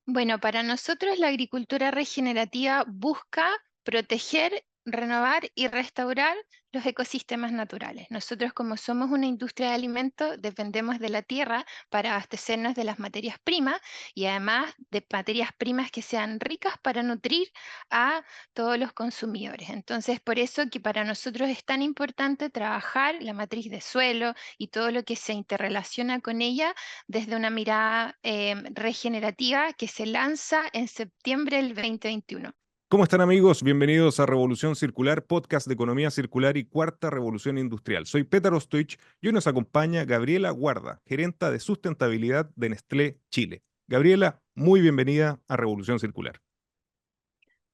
Bueno, para nosotros la agricultura regenerativa busca proteger, renovar y restaurar los ecosistemas naturales. Nosotros, como somos una industria de alimentos, dependemos de la tierra para abastecernos de las materias primas y además de materias primas que sean ricas para nutrir a todos los consumidores. Entonces, por eso que para nosotros es tan importante trabajar la matriz de suelo y todo lo que se interrelaciona con ella desde una mirada regenerativa que se lanza en septiembre del 2021. ¿Cómo están amigos? Bienvenidos a Revolución Circular, podcast de economía circular y cuarta revolución industrial. Soy Petar Ostoich y hoy nos acompaña Gabriela Guarda, gerenta de sustentabilidad de Nestlé Chile. Gabriela, muy bienvenida a Revolución Circular.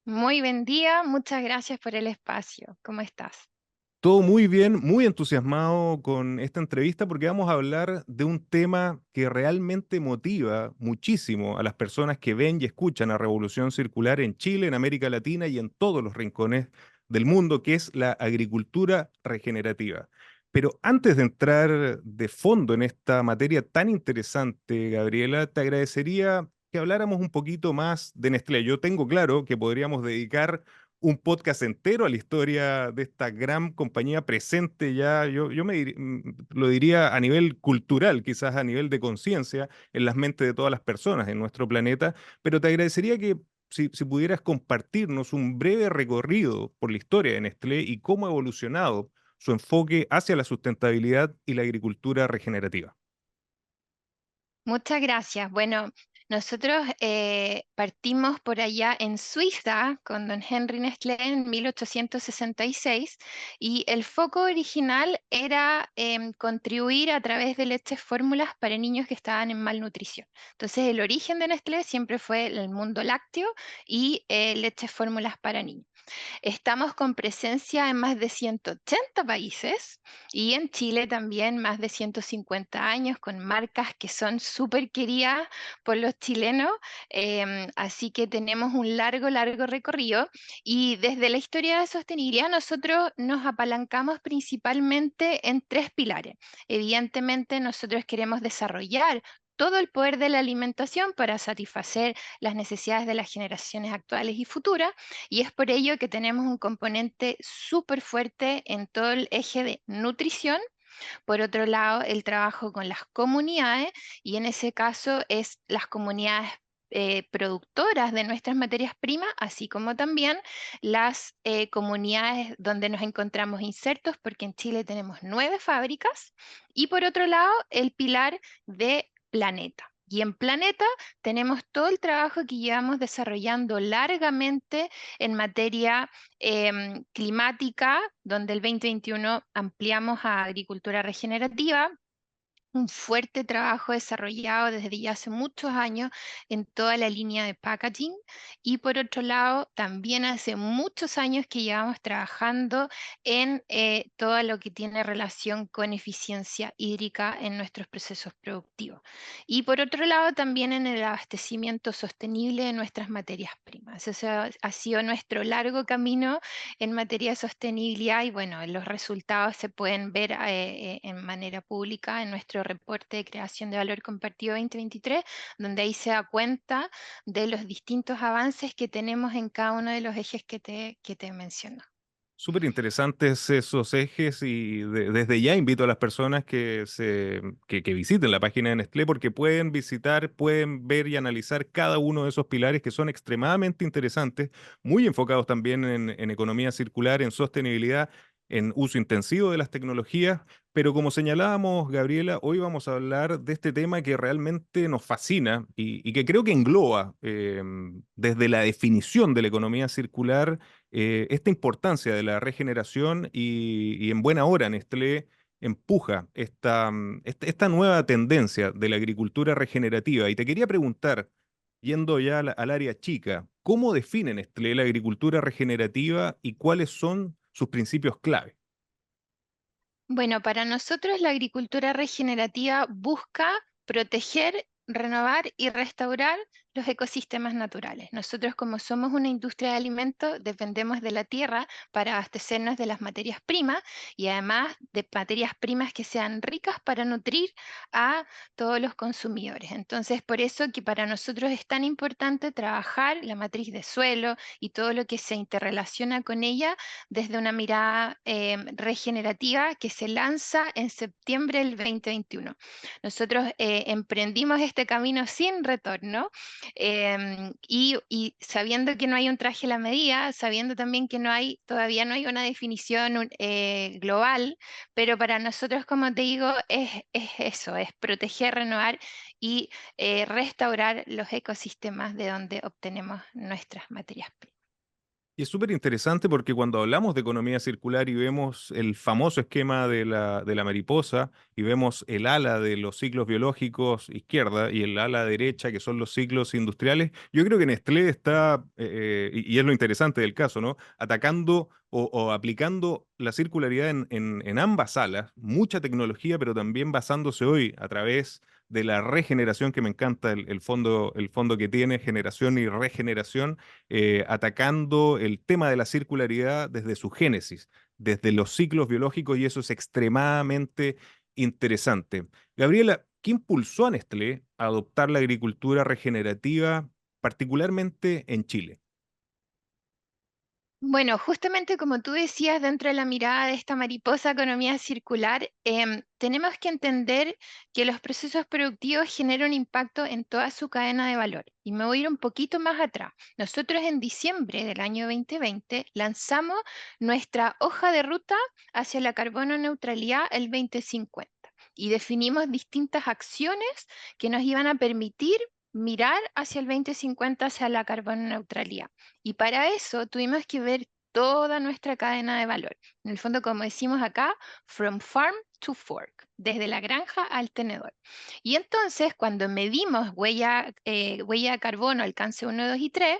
Muy buen día, muchas gracias por el espacio. ¿Cómo estás? Todo muy bien, muy entusiasmado con esta entrevista porque vamos a hablar de un tema que realmente motiva muchísimo a las personas que ven y escuchan a Revolución Circular en Chile, en América Latina y en todos los rincones del mundo, que es la agricultura regenerativa. Pero antes de entrar de fondo en esta materia tan interesante, Gabriela, te agradecería que habláramos un poquito más de Nestlé. Yo tengo claro que podríamos dedicar un podcast entero a la historia de esta gran compañía presente ya, lo diría a nivel cultural, quizás a nivel de conciencia en las mentes de todas las personas en nuestro planeta, pero te agradecería que si pudieras compartirnos un breve recorrido por la historia de Nestlé y cómo ha evolucionado su enfoque hacia la sustentabilidad y la agricultura regenerativa. Muchas gracias. Bueno, nosotros partimos por allá en Suiza con don Henry Nestlé en 1866 y el foco original era contribuir a través de leches fórmulas para niños que estaban en malnutrición. Entonces, el origen de Nestlé siempre fue el mundo lácteo y leches fórmulas para niños. Estamos con presencia en más de 180 países y en Chile también más de 150 años con marcas que son súper queridas por los chilenos. Así que tenemos un largo, largo recorrido y desde la historia de sostenibilidad nosotros nos apalancamos principalmente en tres pilares. Evidentemente nosotros queremos desarrollar todo el poder de la alimentación para satisfacer las necesidades de las generaciones actuales y futuras, y es por ello que tenemos un componente súper fuerte en todo el eje de nutrición. Por otro lado, el trabajo con las comunidades, y en ese caso es las comunidades productoras de nuestras materias primas, así como también las comunidades donde nos encontramos insertos, porque en Chile tenemos 9 fábricas. Y por otro lado, el pilar de planeta. Y en planeta tenemos todo el trabajo que llevamos desarrollando largamente en materia climática, donde el 2021 ampliamos a agricultura regenerativa, un fuerte trabajo desarrollado desde ya hace muchos años en toda la línea de packaging, y por otro lado también hace muchos años que llevamos trabajando en todo lo que tiene relación con eficiencia hídrica en nuestros procesos productivos, y por otro lado también en el abastecimiento sostenible de nuestras materias primas. Ese ha sido nuestro largo camino en materia de sostenibilidad, y bueno, los resultados se pueden ver en manera pública en nuestro reporte de creación de valor compartido 2023, donde ahí se da cuenta de los distintos avances que tenemos en cada uno de los ejes que te menciono. Súper interesantes esos ejes y desde ya invito a las personas que visiten la página de Nestlé porque pueden visitar, pueden ver y analizar cada uno de esos pilares que son extremadamente interesantes, muy enfocados también en economía circular, en sostenibilidad, en uso intensivo de las tecnologías. Pero como señalábamos, Gabriela, hoy vamos a hablar de este tema que realmente nos fascina y que creo que engloba desde la definición de la economía circular esta importancia de la regeneración y en buena hora Nestlé empuja esta nueva tendencia de la agricultura regenerativa. Y te quería preguntar, yendo ya al área chica, ¿cómo define Nestlé la agricultura regenerativa y cuáles son sus principios clave? Bueno, para nosotros la agricultura regenerativa busca proteger, renovar y restaurar los ecosistemas naturales. Nosotros, como somos una industria de alimentos, dependemos de la tierra para abastecernos de las materias primas y además de materias primas que sean ricas para nutrir a todos los consumidores. Entonces, por eso que para nosotros es tan importante trabajar la matriz de suelo y todo lo que se interrelaciona con ella desde una mirada regenerativa que se lanza en septiembre del 2021. Nosotros emprendimos este camino sin retorno, y sabiendo que no hay un traje a la medida, sabiendo también que todavía no hay una definición global, pero para nosotros, como te digo, es eso, es proteger, renovar y restaurar los ecosistemas de donde obtenemos nuestras materias primas. Y es súper interesante porque cuando hablamos de economía circular y vemos el famoso esquema de la mariposa y vemos el ala de los ciclos biológicos izquierda y el ala derecha que son los ciclos industriales, yo creo que Nestlé está, y es lo interesante del caso, ¿no? Atacando o aplicando la circularidad en ambas alas, mucha tecnología, pero también basándose hoy a través de la regeneración, que me encanta el fondo que tiene, generación y regeneración, atacando el tema de la circularidad desde su génesis, desde los ciclos biológicos, y eso es extremadamente interesante. Gabriela, ¿qué impulsó a Nestlé a adoptar la agricultura regenerativa, particularmente en Chile? Bueno, justamente como tú decías, dentro de la mirada de esta mariposa economía circular, tenemos que entender que los procesos productivos generan un impacto en toda su cadena de valor. Y me voy a ir un poquito más atrás. Nosotros en diciembre del año 2020 lanzamos nuestra hoja de ruta hacia la carbono neutralidad el 2050 y definimos distintas acciones que nos iban a permitir mirar hacia el 2050, hacia la carbono neutralidad. Y para eso tuvimos que ver toda nuestra cadena de valor. En el fondo, como decimos acá, from farm to fork, desde la granja al tenedor. Y entonces, cuando medimos huella de carbono, alcance 1, 2 y 3,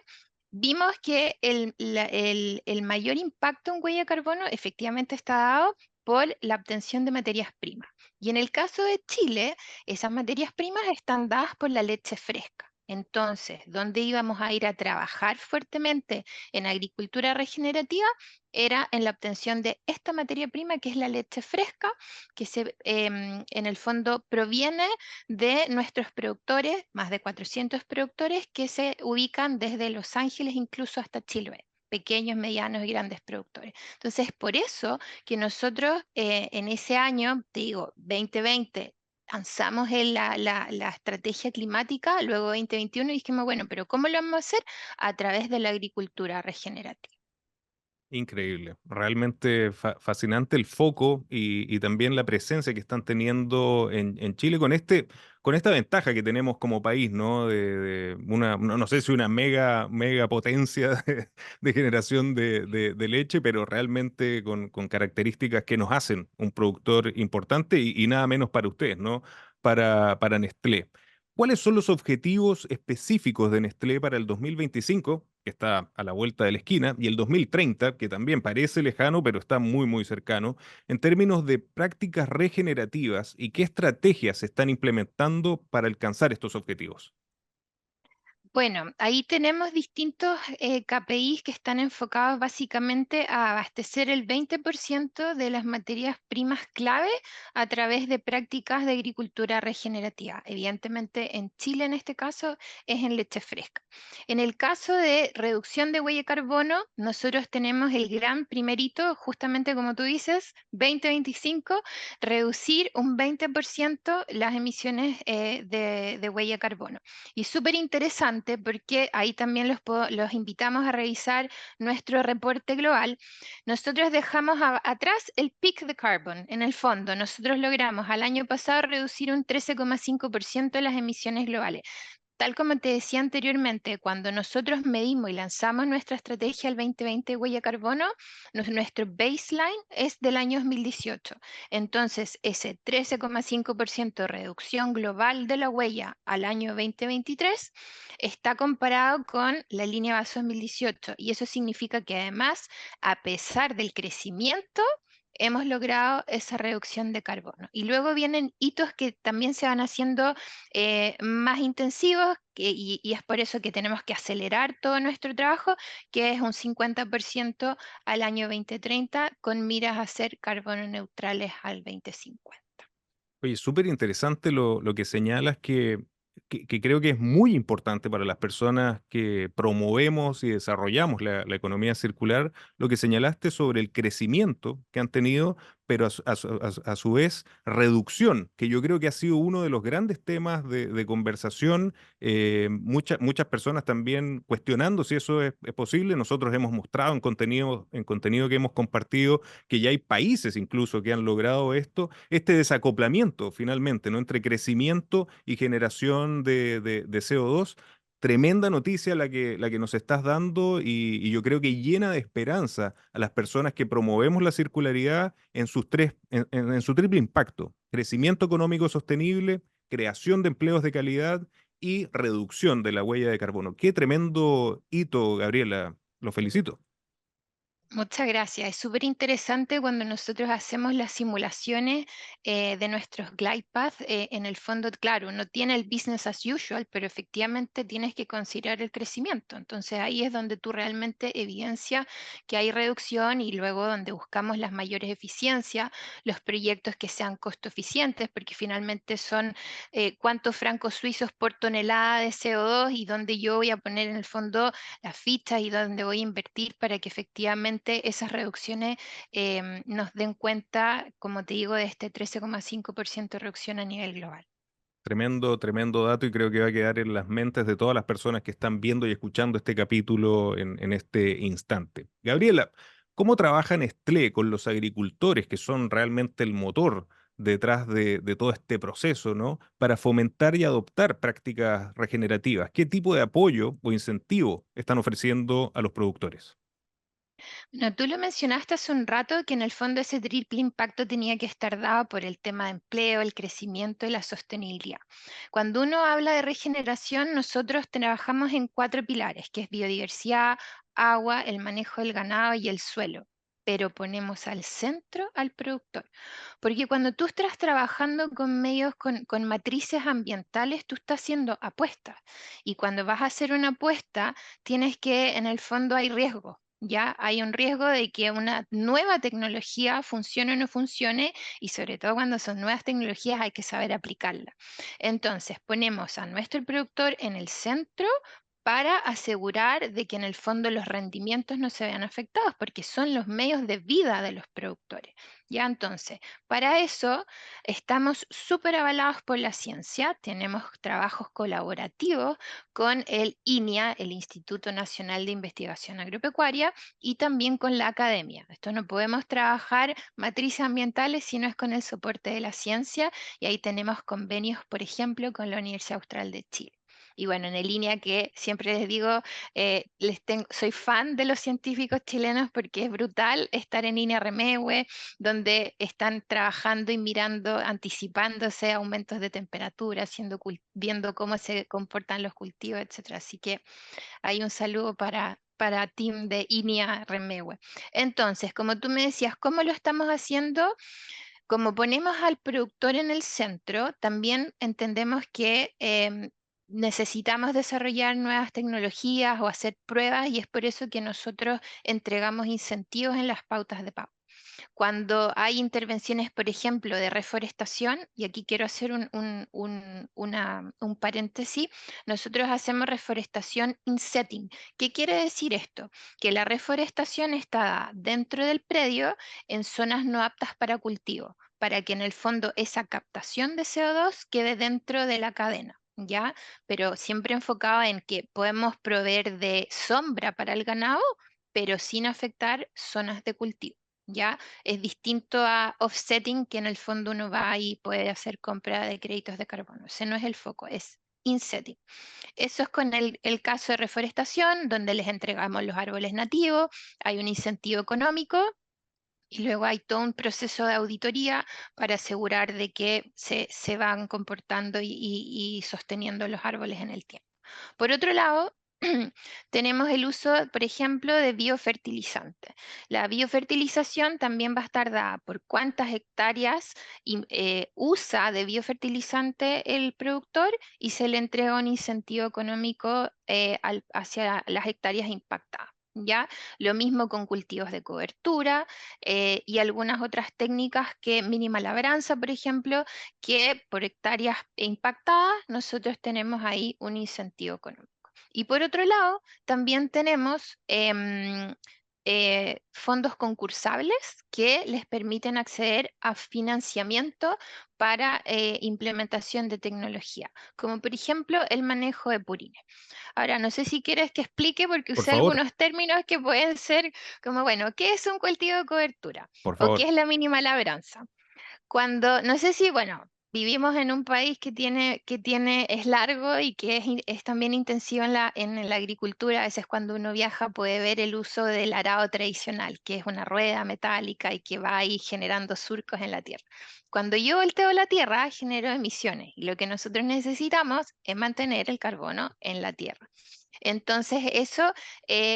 vimos que el mayor impacto en huella de carbono efectivamente está dado por la obtención de materias primas. Y en el caso de Chile, esas materias primas están dadas por la leche fresca. Entonces, ¿dónde íbamos a ir a trabajar fuertemente en agricultura regenerativa? Era en la obtención de esta materia prima, que es la leche fresca, que en el fondo proviene de nuestros productores, más de 400 productores que se ubican desde Los Ángeles incluso hasta Chiloé, pequeños, medianos y grandes productores. Entonces, por eso que nosotros en ese año, te digo, 2020, lanzamos la estrategia climática, luego 2021 y dijimos, bueno, pero ¿cómo lo vamos a hacer? A través de la agricultura regenerativa. Increíble, realmente fascinante el foco y también la presencia que están teniendo en Chile con esta ventaja que tenemos como país, ¿no? De una, no sé si una mega potencia de generación de leche, pero realmente con características que nos hacen un productor importante y nada menos para ustedes, ¿no? Para Nestlé. ¿Cuáles son los objetivos específicos de Nestlé para el 2025, que está a la vuelta de la esquina, y el 2030, que también parece lejano, pero está muy cercano, en términos de prácticas regenerativas y qué estrategias se están implementando para alcanzar estos objetivos? Bueno, ahí tenemos distintos KPIs que están enfocados básicamente a abastecer el 20% de las materias primas clave a través de prácticas de agricultura regenerativa. Evidentemente, en Chile en este caso es en leche fresca. En el caso de reducción de huella de carbono, nosotros tenemos el gran primerito, justamente como tú dices, 2025, reducir un 20% las emisiones de huella de carbono. Y súper interesante porque ahí también los invitamos a revisar nuestro reporte global. Nosotros dejamos atrás el peak de carbon. En el fondo, nosotros logramos al año pasado reducir un 13,5% de las emisiones globales. Tal como te decía anteriormente, cuando nosotros medimos y lanzamos nuestra estrategia al 2020 de huella de carbono, nuestro baseline es del año 2018. Entonces, ese 13,5% de reducción global de la huella al año 2023 está comparado con la línea base 2018. Y eso significa que además, a pesar del crecimiento, hemos logrado esa reducción de carbono. Y luego vienen hitos que también se van haciendo más intensivos, y es por eso que tenemos que acelerar todo nuestro trabajo, que es un 50% al año 2030 con miras a ser carbono neutrales al 2050. Oye, súper interesante lo que señalas que creo que es muy importante para las personas que promovemos y desarrollamos la economía circular, lo que señalaste sobre el crecimiento que han tenido, pero a su vez reducción, que yo creo que ha sido uno de los grandes temas de conversación. Muchas personas también cuestionando si eso es posible. Nosotros hemos mostrado en contenido que hemos compartido que ya hay países incluso que han logrado este desacoplamiento finalmente, ¿no? Entre crecimiento y generación de CO2. Tremenda noticia la que nos estás dando y yo creo que llena de esperanza a las personas que promovemos la circularidad en en su triple impacto: crecimiento económico sostenible, creación de empleos de calidad y reducción de la huella de carbono. Qué tremendo hito, Gabriela. Lo felicito. Muchas gracias. Es súper interesante cuando nosotros hacemos las simulaciones de nuestros glide path. En el fondo, claro, no tiene el business as usual, pero efectivamente tienes que considerar el crecimiento. Entonces ahí es donde tú realmente evidencias que hay reducción y luego donde buscamos las mayores eficiencias, los proyectos que sean costo eficientes, porque finalmente son cuántos francos suizos por tonelada de CO2 y donde yo voy a poner en el fondo las fichas y dónde voy a invertir para que efectivamente esas reducciones nos den cuenta, como te digo, de este 13,5% de reducción a nivel global. Tremendo, tremendo dato y creo que va a quedar en las mentes de todas las personas que están viendo y escuchando este capítulo en este instante. Gabriela, ¿cómo trabaja Nestlé con los agricultores que son realmente el motor detrás de todo este proceso, ¿no? Para fomentar y adoptar prácticas regenerativas? ¿Qué tipo de apoyo o incentivo están ofreciendo a los productores? No, tú lo mencionaste hace un rato que en el fondo ese triple impacto tenía que estar dado por el tema de empleo, el crecimiento y la sostenibilidad. Cuando uno habla de regeneración, nosotros trabajamos en cuatro pilares, que es biodiversidad, agua, el manejo del ganado y el suelo. Pero ponemos al centro al productor. Porque cuando tú estás trabajando con medios, con matrices ambientales, tú estás haciendo apuestas. Y cuando vas a hacer una apuesta, tienes que, en el fondo hay riesgo. Ya hay un riesgo de que una nueva tecnología funcione o no funcione, y sobre todo cuando son nuevas tecnologías hay que saber aplicarla. Entonces ponemos a nuestro productor en el centro para asegurar de que en el fondo los rendimientos no se vean afectados, porque son los medios de vida de los productores. Ya entonces, para eso estamos súper avalados por la ciencia, tenemos trabajos colaborativos con el INIA, el Instituto Nacional de Investigación Agropecuaria, y también con la academia. Esto no podemos trabajar matrices ambientales si no es con el soporte de la ciencia, y ahí tenemos convenios, por ejemplo, con la Universidad Austral de Chile. Y bueno, en el línea que siempre les digo, soy fan de los científicos chilenos porque es brutal estar en línea Remegue, donde están trabajando y mirando, anticipándose a aumentos de temperatura, viendo cómo se comportan los cultivos, etcétera. Así que hay un saludo para Team de INIA Remegue. Entonces, como tú me decías, ¿cómo lo estamos haciendo? Como ponemos al productor en el centro, también entendemos que necesitamos desarrollar nuevas tecnologías o hacer pruebas, y es por eso que nosotros entregamos incentivos en las pautas de pago. Cuando hay intervenciones, por ejemplo, de reforestación, y aquí quiero hacer un paréntesis, nosotros hacemos reforestación in setting. ¿Qué quiere decir esto? Que la reforestación está dentro del predio en zonas no aptas para cultivo, para que en el fondo esa captación de CO2 quede dentro de la cadena. ¿Ya? Pero siempre enfocado en que podemos proveer de sombra para el ganado, pero sin afectar zonas de cultivo. ¿Ya? Es distinto a offsetting, que en el fondo uno va y puede hacer compra de créditos de carbono. Ese no es el foco, es insetting. Eso es con el caso de reforestación, donde les entregamos los árboles nativos, hay un incentivo económico y luego hay todo un proceso de auditoría para asegurar de que se van comportando y sosteniendo los árboles en el tiempo. Por otro lado, tenemos el uso, por ejemplo, de biofertilizantes. La biofertilización también va a estar dada por cuántas hectáreas usa de biofertilizante el productor y se le entrega un incentivo económico hacia las hectáreas impactadas. ¿Ya? Lo mismo con cultivos de cobertura y algunas otras técnicas que mínima labranza, por ejemplo, que por hectáreas impactadas nosotros tenemos ahí un incentivo económico. Y por otro lado, también tenemos fondos concursables que les permiten acceder a financiamiento para implementación de tecnología, como por ejemplo el manejo de purines. Ahora, no sé si quieres que explique porque Por usé favor, algunos términos que pueden ser como, bueno, ¿qué es un cultivo de cobertura? por ¿O qué favor. es la mínima labranza? Cuando, no sé si, bueno, vivimos en un país es largo y que es también intensivo en la agricultura. A veces cuando uno viaja puede ver el uso del arado tradicional, que es una rueda metálica y que va ahí generando surcos en la tierra. Cuando yo volteo la tierra, genero emisiones y lo que nosotros necesitamos es mantener el carbono en la tierra. Entonces, eso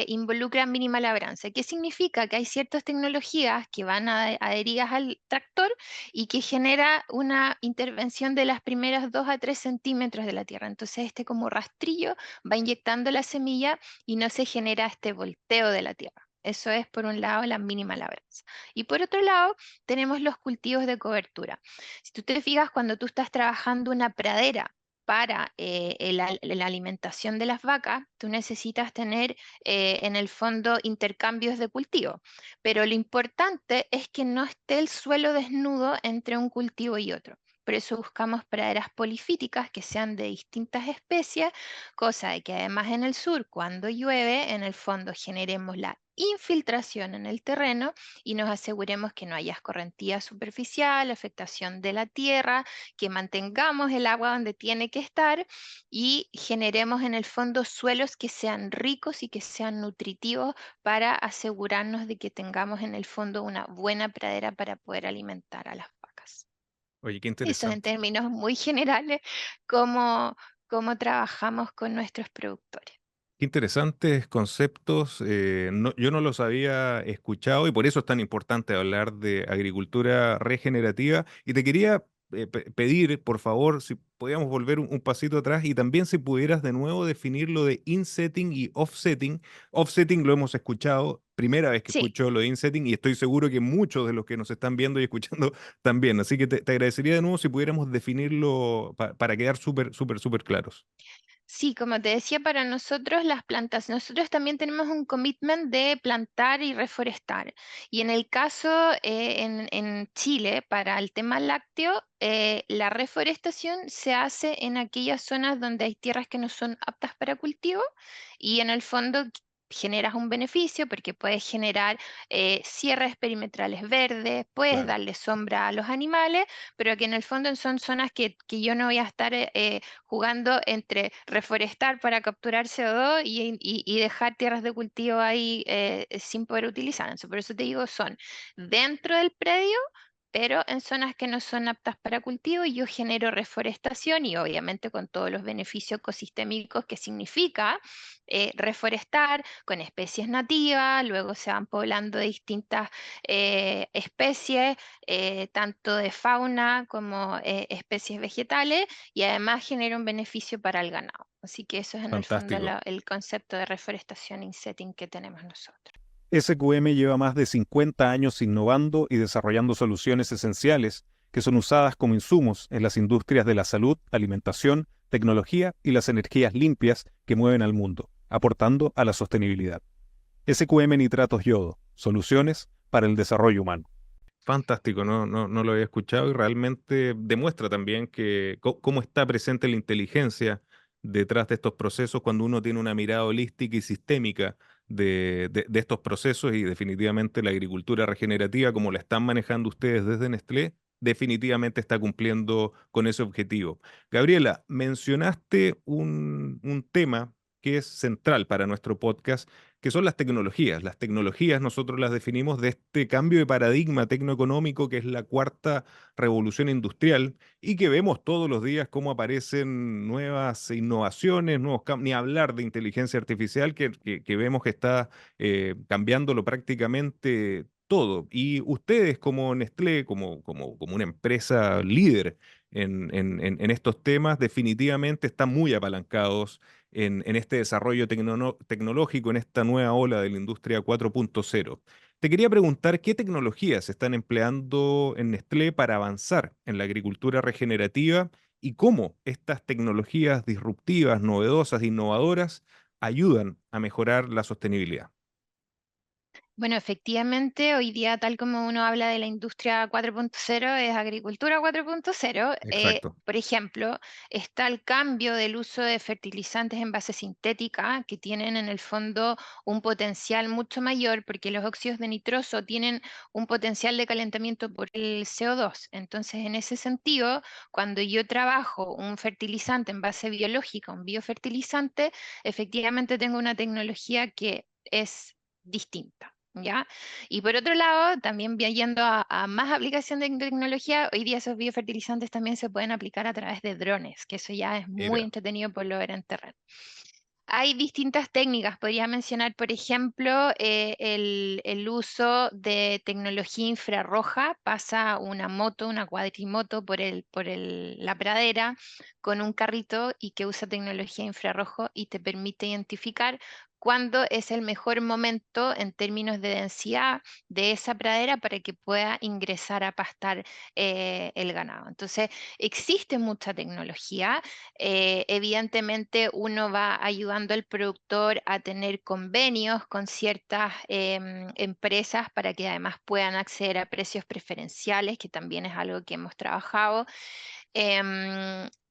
involucra mínima labranza. ¿Qué significa? Que hay ciertas tecnologías que van adheridas al tractor y que genera una intervención de las primeras 2 a 3 centímetros de la tierra. Entonces, este como rastrillo va inyectando la semilla y no se genera este volteo de la tierra. Eso es, por un lado, la mínima labranza. Y por otro lado, tenemos los cultivos de cobertura. Si tú te fijas, cuando tú estás trabajando una pradera, para la alimentación de las vacas, tú necesitas tener en el fondo intercambios de cultivo, pero lo importante es que no esté el suelo desnudo entre un cultivo y otro. Por eso buscamos praderas polifíticas que sean de distintas especies, cosa de que además en el sur, cuando llueve, en el fondo generemos la infiltración en el terreno y nos aseguremos que no haya escorrentía superficial, afectación de la tierra, que mantengamos el agua donde tiene que estar y generemos en el fondo suelos que sean ricos y que sean nutritivos para asegurarnos de que tengamos en el fondo una buena pradera para poder alimentar a las vacas. Oye, qué Eso en interesante. términos muy generales, cómo, cómo trabajamos con nuestros productores. Qué interesantes conceptos. Yo no los había escuchado y por eso es tan importante hablar de agricultura regenerativa. Y te quería pedir, por favor, si podíamos volver un pasito atrás y también si pudieras de nuevo definir lo de insetting y offsetting. Offsetting lo hemos escuchado, primera vez que Sí. escucho lo de insetting y estoy seguro que muchos de los que nos están viendo y escuchando también. Así que te agradecería de nuevo si pudiéramos definirlo para quedar súper, súper, súper claros. Sí, como te decía, para nosotros las plantas, nosotros también tenemos un commitment de plantar y reforestar. Y en el caso en Chile, para el tema lácteo, la reforestación se hace en aquellas zonas donde hay tierras que no son aptas para cultivo y en el fondo generas un beneficio porque puedes generar cierres perimetrales verdes, puedes Claro. darle sombra a los animales, pero que en el fondo son zonas que yo no voy a estar jugando entre reforestar para capturar CO2 y dejar tierras de cultivo ahí sin poder utilizarse. Por eso te digo, son dentro del predio, pero en zonas que no son aptas para cultivo y yo genero reforestación y obviamente con todos los beneficios ecosistémicos que significa reforestar con especies nativas, luego se van poblando de distintas especies, tanto de fauna como especies vegetales y además genera un beneficio para el ganado. Así que eso es en el fondo Fantástico. el concepto de reforestación in setting que tenemos nosotros. SQM lleva más de 50 años innovando y desarrollando soluciones esenciales que son usadas como insumos en las industrias de la salud, alimentación, tecnología y las energías limpias que mueven al mundo, aportando a la sostenibilidad. SQM Nitratos Yodo, soluciones para el desarrollo humano. Fantástico, no lo había escuchado y realmente demuestra también que cómo está presente la inteligencia detrás de estos procesos cuando uno tiene una mirada holística y sistémica de estos procesos y definitivamente la agricultura regenerativa, como la están manejando ustedes desde Nestlé, definitivamente está cumpliendo con ese objetivo. Gabriela, mencionaste un tema que es central para nuestro podcast, que son las tecnologías. Las tecnologías nosotros las definimos de este cambio de paradigma tecnoeconómico que es la cuarta revolución industrial y que vemos todos los días cómo aparecen nuevas innovaciones, ni hablar de inteligencia artificial que vemos que está cambiándolo prácticamente todo. Y ustedes como Nestlé, como una empresa líder en estos temas, definitivamente están muy apalancados en este desarrollo tecnológico, en esta nueva ola de la industria 4.0. Te quería preguntar qué tecnologías se están empleando en Nestlé para avanzar en la agricultura regenerativa y cómo estas tecnologías disruptivas, novedosas, innovadoras ayudan a mejorar la sostenibilidad. Bueno, efectivamente, hoy día, tal como uno habla de la industria 4.0, es agricultura 4.0. Exacto. Por ejemplo, está el cambio del uso de fertilizantes en base sintética, que tienen en el fondo un potencial mucho mayor, porque los óxidos de nitroso tienen un potencial de calentamiento por el CO2. Entonces, en ese sentido, cuando yo trabajo un fertilizante en base biológica, un biofertilizante, efectivamente tengo una tecnología que es distinta. ¿Ya? Y por otro lado, también yendo a más aplicación de tecnología, hoy día esos biofertilizantes también se pueden aplicar a través de drones, que eso ya es muy Mira, entretenido por lo ver en terreno. Hay distintas técnicas, podría mencionar, por ejemplo, el uso de tecnología infrarroja. Pasa una moto, una cuatrimoto la pradera con un carrito y que usa tecnología infrarrojo y te permite identificar cuándo es el mejor momento en términos de densidad de esa pradera para que pueda ingresar a pastar el ganado. Entonces, existe mucha tecnología. Evidentemente uno va ayudando al productor a tener convenios con ciertas empresas para que además puedan acceder a precios preferenciales, que también es algo que hemos trabajado.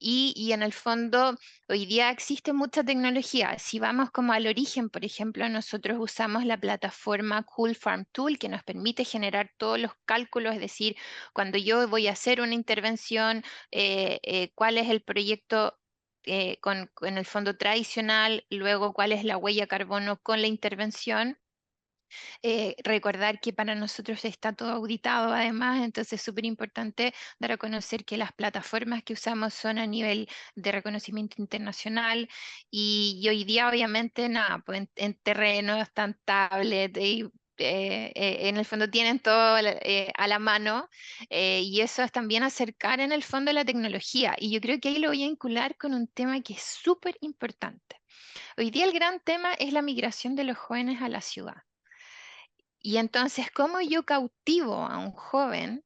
Y en el fondo, hoy día existe mucha tecnología. Si vamos como al origen, por ejemplo, nosotros usamos la plataforma Cool Farm Tool que nos permite generar todos los cálculos, es decir, cuando yo voy a hacer una intervención, cuál es el proyecto con el fondo tradicional, luego cuál es la huella carbono con la intervención. Recordar que para nosotros está todo auditado además, entonces es súper importante dar a conocer que las plataformas que usamos son a nivel de reconocimiento internacional y hoy día obviamente nada, pues en terreno están tablets y en el fondo tienen todo a la mano, y eso es también acercar en el fondo la tecnología y yo creo que ahí lo voy a vincular con un tema que es súper importante. Hoy día el gran tema es la migración de los jóvenes a la ciudad. Y entonces, ¿cómo yo cautivo a un joven?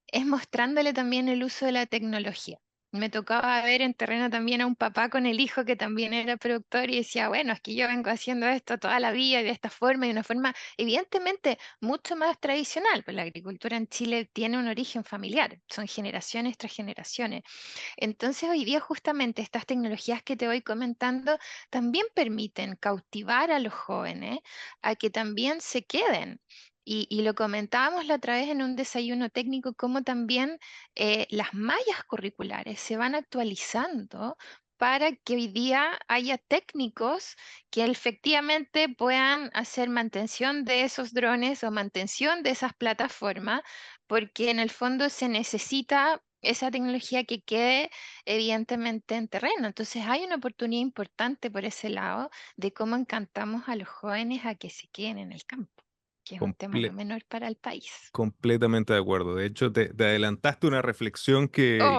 Es mostrándole también el uso de la tecnología. Me tocaba ver en terreno también a un papá con el hijo que también era productor y decía, bueno, es que yo vengo haciendo esto toda la vida y de esta forma y de una forma evidentemente mucho más tradicional, pues la agricultura en Chile tiene un origen familiar, son generaciones tras generaciones. Entonces, hoy día justamente estas tecnologías que te voy comentando también permiten cautivar a los jóvenes a que también se queden. Y lo comentábamos la otra vez en un desayuno técnico, cómo también las mallas curriculares se van actualizando para que hoy día haya técnicos que efectivamente puedan hacer mantención de esos drones o mantención de esas plataformas, porque en el fondo se necesita esa tecnología que quede evidentemente en terreno. Entonces hay una oportunidad importante por ese lado de cómo encantamos a los jóvenes a que se queden en el campo, que es un tema no comple- menor para el país. completamente de acuerdo. De hecho, te adelantaste una reflexión Oh,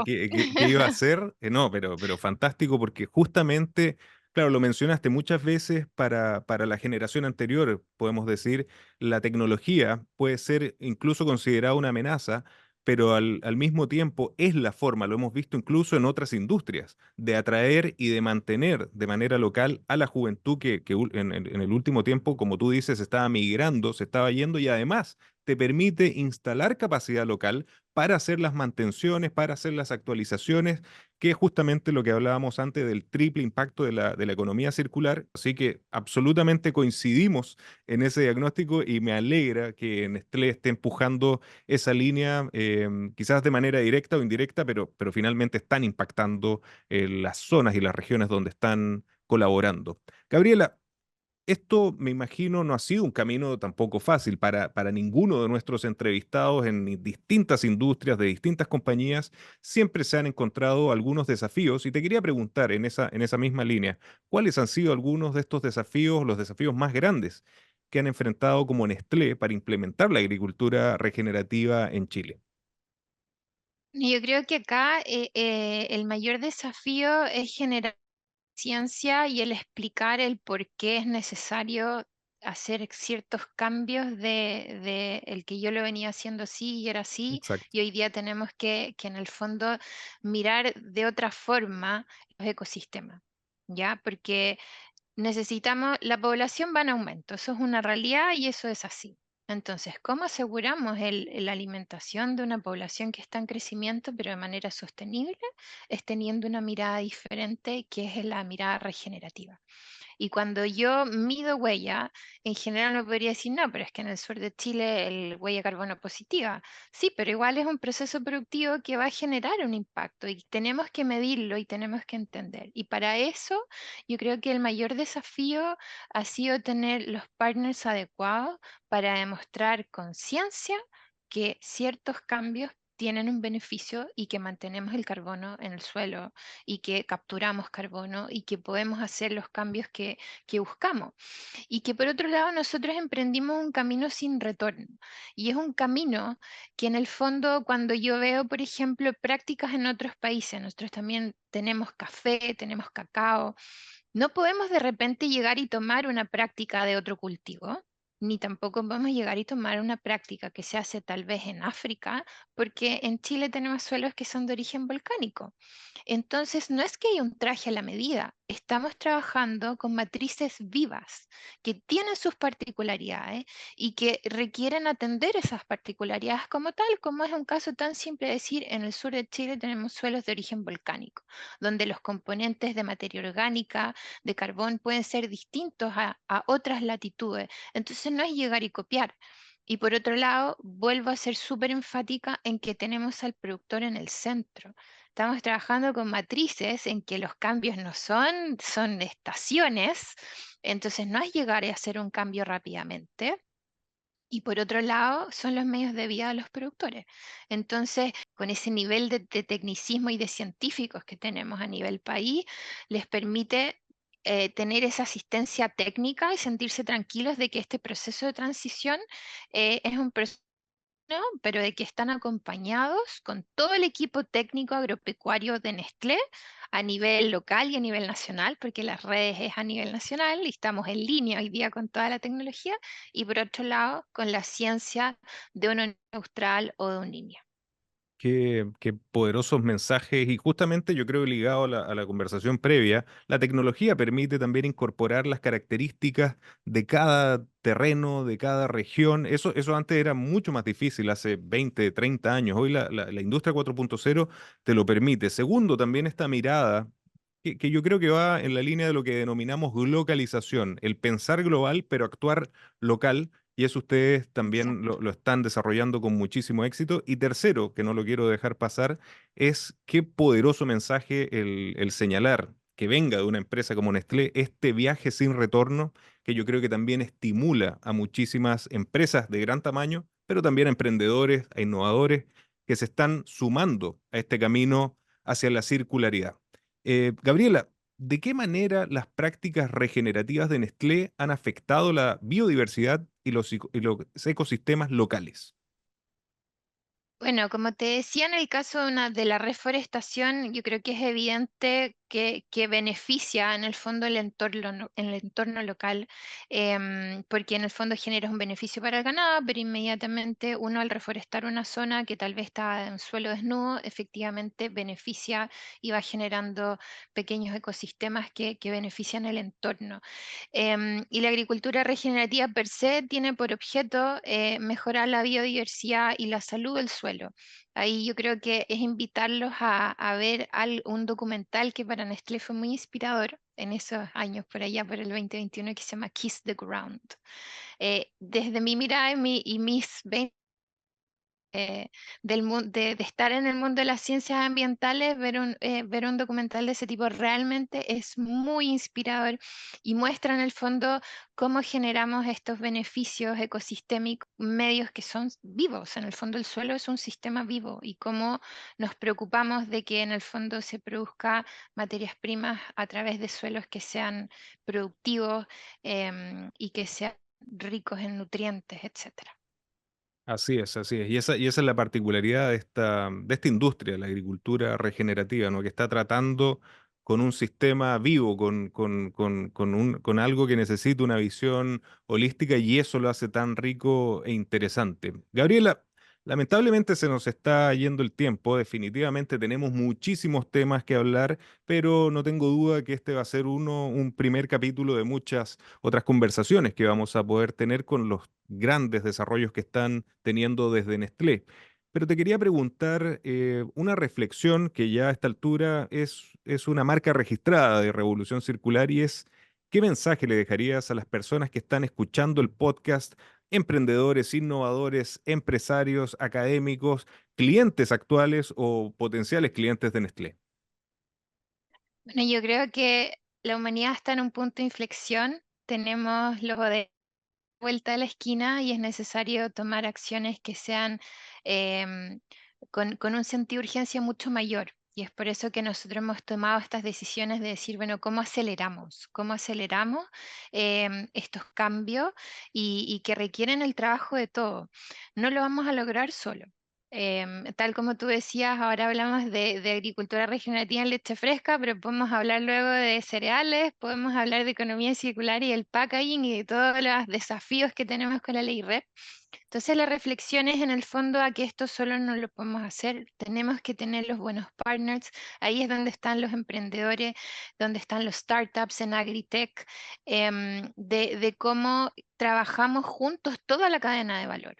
que iba a hacer. No, pero fantástico porque justamente, claro, lo mencionaste muchas veces para la generación anterior, podemos decir, la tecnología puede ser incluso considerada una amenaza, pero al mismo tiempo es la forma, lo hemos visto incluso en otras industrias, de atraer y de mantener de manera local a la juventud en el último tiempo, como tú dices, estaba migrando, se estaba yendo y además te permite instalar capacidad local para hacer las mantenciones, para hacer las actualizaciones, que es justamente lo que hablábamos antes del triple impacto de la economía circular. Así que absolutamente coincidimos en ese diagnóstico y me alegra que Nestlé esté empujando esa línea, quizás de manera directa o indirecta, pero finalmente están impactando las zonas y las regiones donde están colaborando. Gabriela, esto, me imagino, no ha sido un camino tampoco fácil para ninguno de nuestros entrevistados en distintas industrias, de distintas compañías. Siempre se han encontrado algunos desafíos y te quería preguntar en esa misma línea, ¿cuáles han sido algunos de estos desafíos, los desafíos más grandes que han enfrentado como Nestlé para implementar la agricultura regenerativa en Chile? Yo creo que acá el mayor desafío es generar ciencia y el explicar el por qué es necesario hacer ciertos cambios de el que yo lo venía haciendo así y era así, Exacto. y hoy día tenemos que en el fondo mirar de otra forma los ecosistemas, ¿ya? Porque necesitamos, la población va en aumento, eso es una realidad y eso es así. Entonces, ¿cómo aseguramos la alimentación de una población que está en crecimiento, pero de manera sostenible? Es teniendo una mirada diferente, que es la mirada regenerativa. Y cuando yo mido huella, en general me podría decir, no, pero es que en el sur de Chile el huella de carbono positiva. Sí, pero igual es un proceso productivo que va a generar un impacto y tenemos que medirlo y tenemos que entender. Y para eso yo creo que el mayor desafío ha sido tener los partners adecuados para demostrar con ciencia que ciertos cambios tienen un beneficio y que mantenemos el carbono en el suelo y que capturamos carbono y que podemos hacer los cambios que buscamos. Y que por otro lado nosotros emprendimos un camino sin retorno. Y es un camino que en el fondo cuando yo veo, por ejemplo, prácticas en otros países, nosotros también tenemos café, tenemos cacao, no podemos de repente llegar y tomar una práctica de otro cultivo. Ni tampoco podemos llegar y tomar una práctica que se hace tal vez en África, porque en Chile tenemos suelos que son de origen volcánico. Entonces, no es que haya un traje a la medida, estamos trabajando con matrices vivas que tienen sus particularidades y que requieren atender esas particularidades como tal, como es un caso tan simple de decir, en el sur de Chile tenemos suelos de origen volcánico, donde los componentes de materia orgánica, de carbón, pueden ser distintos a otras latitudes. Entonces, no es llegar y copiar. Y por otro lado, vuelvo a ser súper enfática en que tenemos al productor en el centro. Estamos trabajando con matrices en que los cambios no son estaciones, entonces no es llegar a hacer un cambio rápidamente. Y por otro lado, son los medios de vida de los productores. Entonces, con ese nivel de tecnicismo y de científicos que tenemos a nivel país, les permite tener esa asistencia técnica y sentirse tranquilos de que este proceso de transición es un proceso, ¿no? Pero de que están acompañados con todo el equipo técnico agropecuario de Nestlé a nivel local y a nivel nacional, porque las redes es a nivel nacional y estamos en línea hoy día con toda la tecnología, y por otro lado, con la ciencia de una Unión Austral o de un niño. Qué poderosos mensajes y justamente yo creo que ligado a la conversación previa, la tecnología permite también incorporar las características de cada terreno, de cada región. Eso antes era mucho más difícil, hace 20, 30 años. Hoy la industria 4.0 te lo permite. Segundo, también esta mirada que yo creo que va en la línea de lo que denominamos globalización, el pensar global pero actuar local. Y eso ustedes también Exacto. lo están desarrollando con muchísimo éxito. Y tercero, que no lo quiero dejar pasar, es qué poderoso mensaje el señalar que venga de una empresa como Nestlé este viaje sin retorno, que yo creo que también estimula a muchísimas empresas de gran tamaño, pero también a emprendedores, a innovadores que se están sumando a este camino hacia la circularidad. Gabriela, ¿de qué manera las prácticas regenerativas de Nestlé han afectado la biodiversidad y y los ecosistemas locales? Bueno, como te decía, en el caso de la reforestación, yo creo que es evidente que beneficia en el fondo el entorno, el entorno local, porque en el fondo genera un beneficio para el ganado, pero inmediatamente uno al reforestar una zona que tal vez está en suelo desnudo, efectivamente beneficia y va generando pequeños ecosistemas que benefician el entorno. Y la agricultura regenerativa per se tiene por objeto mejorar la biodiversidad y la salud del suelo. Ahí yo creo que es invitarlos a ver un documental que para Nestlé fue muy inspirador en esos años, por allá por el 2021, que se llama Kiss the Ground. Desde mi mirada y mis 20 de estar en el mundo de las ciencias ambientales, ver un documental de ese tipo realmente es muy inspirador y muestra en el fondo cómo generamos estos beneficios ecosistémicos, medios que son vivos. En el fondo el suelo es un sistema vivo y cómo nos preocupamos de que en el fondo se produzca materias primas a través de suelos que sean productivos y que sean ricos en nutrientes, etcétera. Así es, así es. Y esa es la particularidad de esta industria, la agricultura regenerativa, ¿no? Que está tratando con un sistema vivo, con algo que necesita una visión holística y eso lo hace tan rico e interesante. Gabriela, lamentablemente se nos está yendo el tiempo, definitivamente tenemos muchísimos temas que hablar, pero no tengo duda que este va a ser un primer capítulo de muchas otras conversaciones que vamos a poder tener con los grandes desarrollos que están teniendo desde Nestlé. Pero te quería preguntar una reflexión que ya a esta altura es una marca registrada de Revolución Circular y es, ¿qué mensaje le dejarías a las personas que están escuchando el podcast? Emprendedores, innovadores, empresarios, académicos, clientes actuales o potenciales clientes de Nestlé. Bueno, yo creo que la humanidad está en un punto de inflexión. Tenemos los de vuelta a la esquina y es necesario tomar acciones que sean em, con un sentido de urgencia mucho mayor. Y es por eso que nosotros hemos tomado estas decisiones de decir, bueno, ¿cómo aceleramos? ¿Cómo aceleramos estos cambios y que requieren el trabajo de todo? No lo vamos a lograr solo. Tal como tú decías, ahora hablamos de agricultura regenerativa en leche fresca, pero podemos hablar luego de cereales, podemos hablar de economía circular y el packaging y de todos los desafíos que tenemos con la ley REP. Entonces la reflexión es en el fondo a que esto solo no lo podemos hacer, tenemos que tener los buenos partners, ahí es donde están los emprendedores, donde están los startups en agritech, de cómo trabajamos juntos toda la cadena de valor.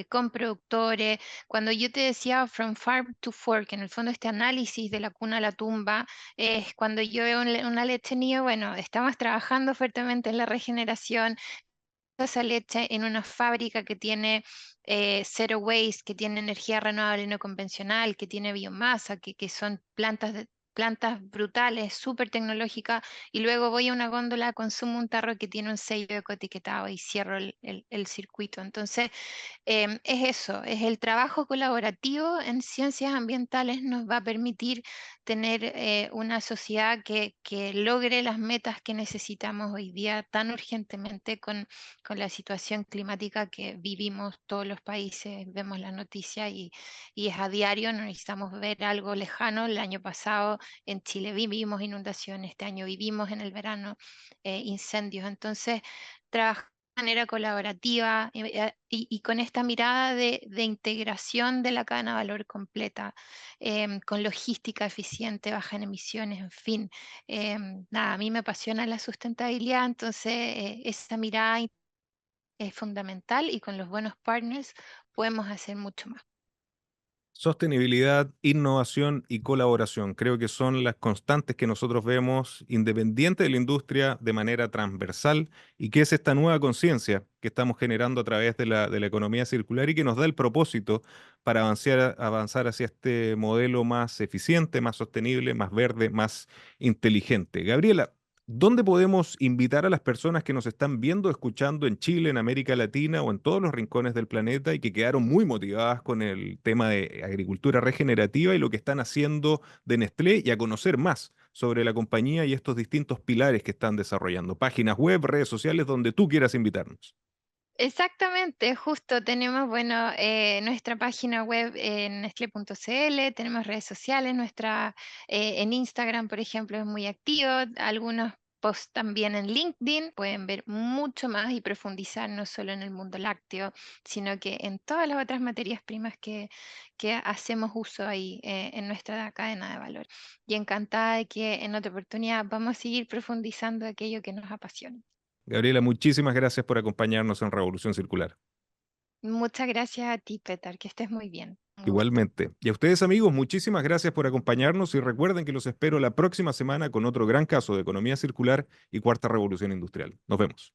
Con productores, cuando yo te decía From Farm to Fork, en el fondo este análisis de la cuna a la tumba, es cuando yo veo una leche nido, bueno, estamos trabajando fuertemente en la regeneración, esa leche en una fábrica que tiene zero waste, que tiene energía renovable no convencional, que tiene biomasa, que son plantas brutales, súper tecnológicas, y luego voy a una góndola, consumo un tarro que tiene un sello ecoetiquetado y cierro el circuito. Entonces, es eso, es el trabajo colaborativo en ciencias ambientales nos va a permitir tener una sociedad que logre las metas que necesitamos hoy día tan urgentemente con la situación climática que vivimos todos los países, vemos la noticia y es a diario, no necesitamos ver algo lejano. El año pasado en Chile vivimos inundaciones, este año vivimos en el verano incendios, entonces trabajar de manera colaborativa y con esta mirada de integración de la cadena de valor completa, con logística eficiente, baja en emisiones, en fin. Nada, a mí me apasiona la sustentabilidad, entonces esa mirada es fundamental y con los buenos partners podemos hacer mucho más. Sostenibilidad, innovación y colaboración. Creo que son las constantes que nosotros vemos independiente de la industria de manera transversal y que es esta nueva conciencia que estamos generando a través de la economía circular y que nos da el propósito para avanzar hacia este modelo más eficiente, más sostenible, más verde, más inteligente. Gabriela, ¿dónde podemos invitar a las personas que nos están viendo, escuchando en Chile, en América Latina o en todos los rincones del planeta y que quedaron muy motivadas con el tema de agricultura regenerativa y lo que están haciendo de Nestlé y a conocer más sobre la compañía y estos distintos pilares que están desarrollando? Páginas web, redes sociales, donde tú quieras invitarnos. Exactamente, justo tenemos, bueno, nuestra página web en nestle.cl, tenemos redes sociales, en Instagram, por ejemplo, es muy activo, algunos posts también en LinkedIn, pueden ver mucho más y profundizar no solo en el mundo lácteo, sino que en todas las otras materias primas que hacemos uso ahí en nuestra cadena de valor. Y encantada de que en otra oportunidad vamos a seguir profundizando aquello que nos apasiona. Gabriela, muchísimas gracias por acompañarnos en Revolución Circular. Muchas gracias a ti, Petar, que estés muy bien. Un gusto. Igualmente. Y a ustedes amigos, muchísimas gracias por acompañarnos y recuerden que los espero la próxima semana con otro gran caso de economía circular y cuarta revolución industrial. Nos vemos.